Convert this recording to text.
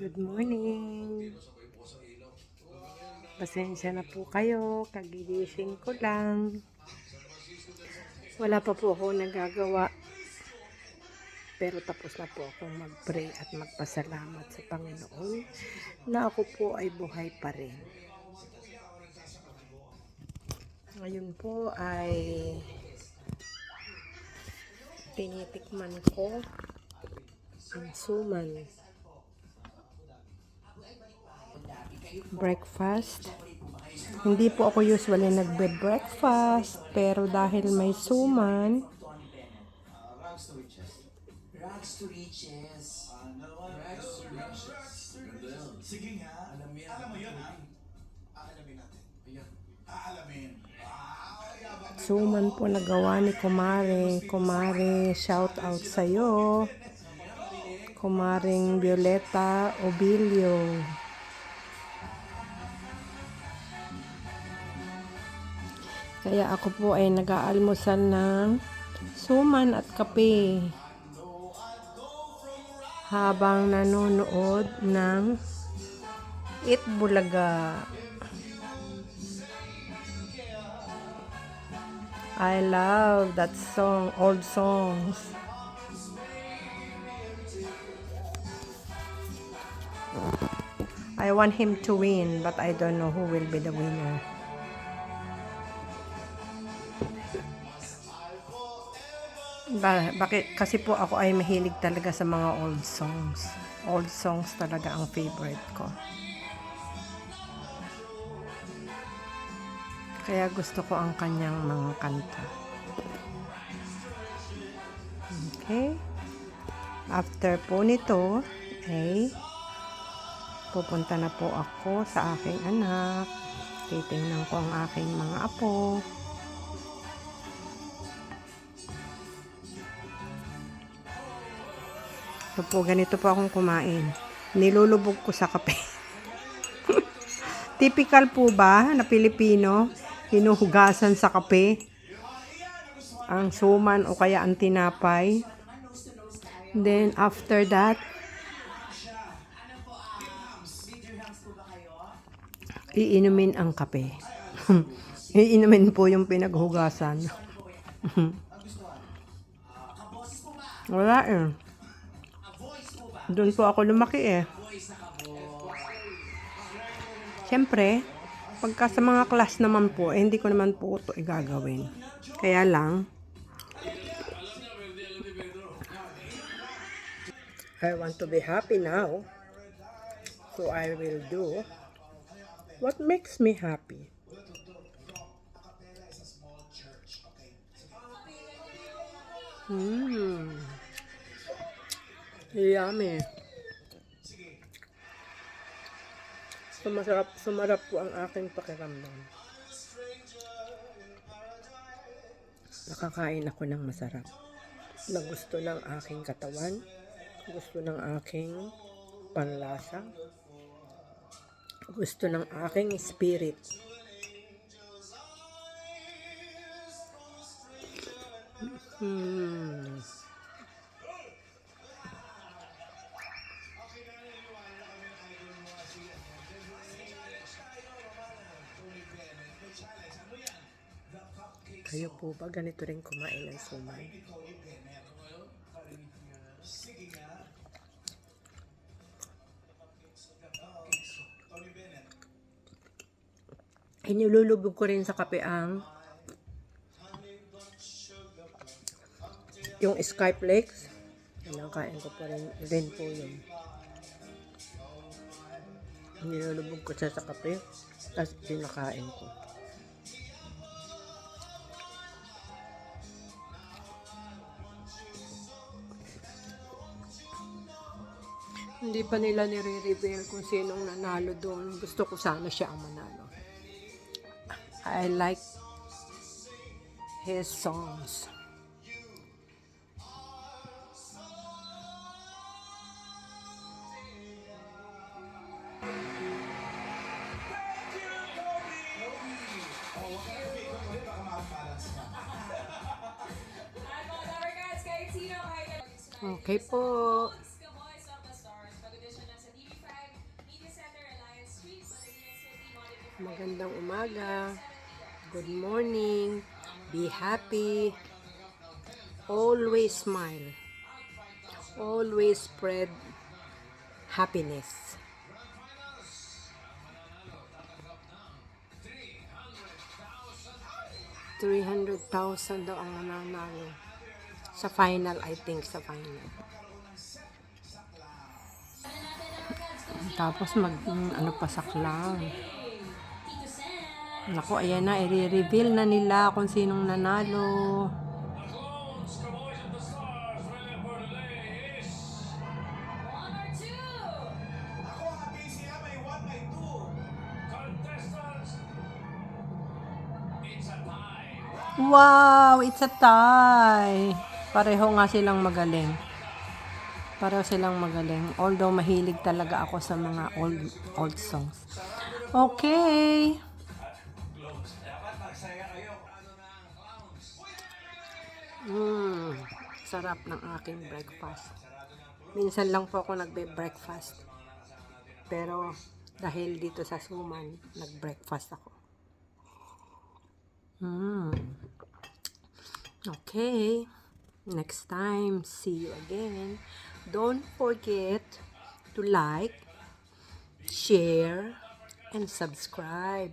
Good morning. Pasensya na po kayo. Kagigising ko lang. Wala pa po ako nagagawa. Pero tapos na po akong mag-pray at magpasalamat sa Panginoon na ako po ay buhay pa rin. Ngayon po ay tinitikman ko ang suman. Breakfast. Hindi po ako usually nagbe-breakfast, pero dahil may suman, Rags to riches. Rags to riches. Sige nga. Alam mo yun, ha? Aalamin natin. Ayan. Aalamin. suman po nagawa ni Kumare. Kumare, shout out sa'yo. Kumaring Violeta Obilio. Kaya ako po ay nag-aalmusal ng suman at kape habang nanonood ng Eat Bulaga. I love that song, old songs. I want him to win, but I don't know who will be the winner. Bakit? Kasi po ako ay mahilig talaga sa mga old songs. Old songs talaga ang favorite ko. Kaya gusto ko ang kanyang mga kanta. Okay. After po nito, ay pupunta na po ako sa aking anak. Titingnan ko ang aking mga apo. So po, ganito po akong kumain. Nilulubog ko sa kape. Typical po ba na Pilipino? Hinuhugasan sa kape ang suman o kaya ang tinapay. Then after that, iinumin ang kape. Iinumin po yung pinaghugasan. Wala eh. Doon po ako lumaki eh. Siyempre, pagka sa mga class naman po, hindi ko naman po ito igagawin. Kaya lang, I want to be happy now. So I will do what makes me happy. Yummy. Sumarap po ang aking pakiramdam. Nakakain ako ng masarap. Na gusto ng aking katawan, gusto ng aking panlasa, gusto ng aking spirit. Kayo po ba ganito rin kumain ng suman? Inilulubog ko rin sa kape ang yung Skyflakes. Kinakain ko pa rin po yun. Inilulubog ko siya sa kape, tapos kinakain ko. Hindi pa nila nire-reveal kung sinong nanalo doon. Gusto ko sana siya ang manalo. I like his songs. Okay po. Magandang umaga. Good morning. Be happy. Always smile. Always spread happiness. $300,000 daw ang nanalo. Sa final, I think, sa final. Tapos ano pa saklang. Naku, ayan na, i-reveal na nila kung sinong nanalo. Ako ang PCM may 1 by 2. Wow, it's a tie. Pareho nga silang magaling. Pareho silang magaling. Although mahilig talaga ako sa mga old songs. Okay. Dapat magsaya kayo. Sarap ng aking breakfast. Minsan lang po ako nagbe-breakfast. Pero dahil dito sa Suman, nag-breakfast ako. Okay. Next time, see you again. Don't forget to like, share, and subscribe.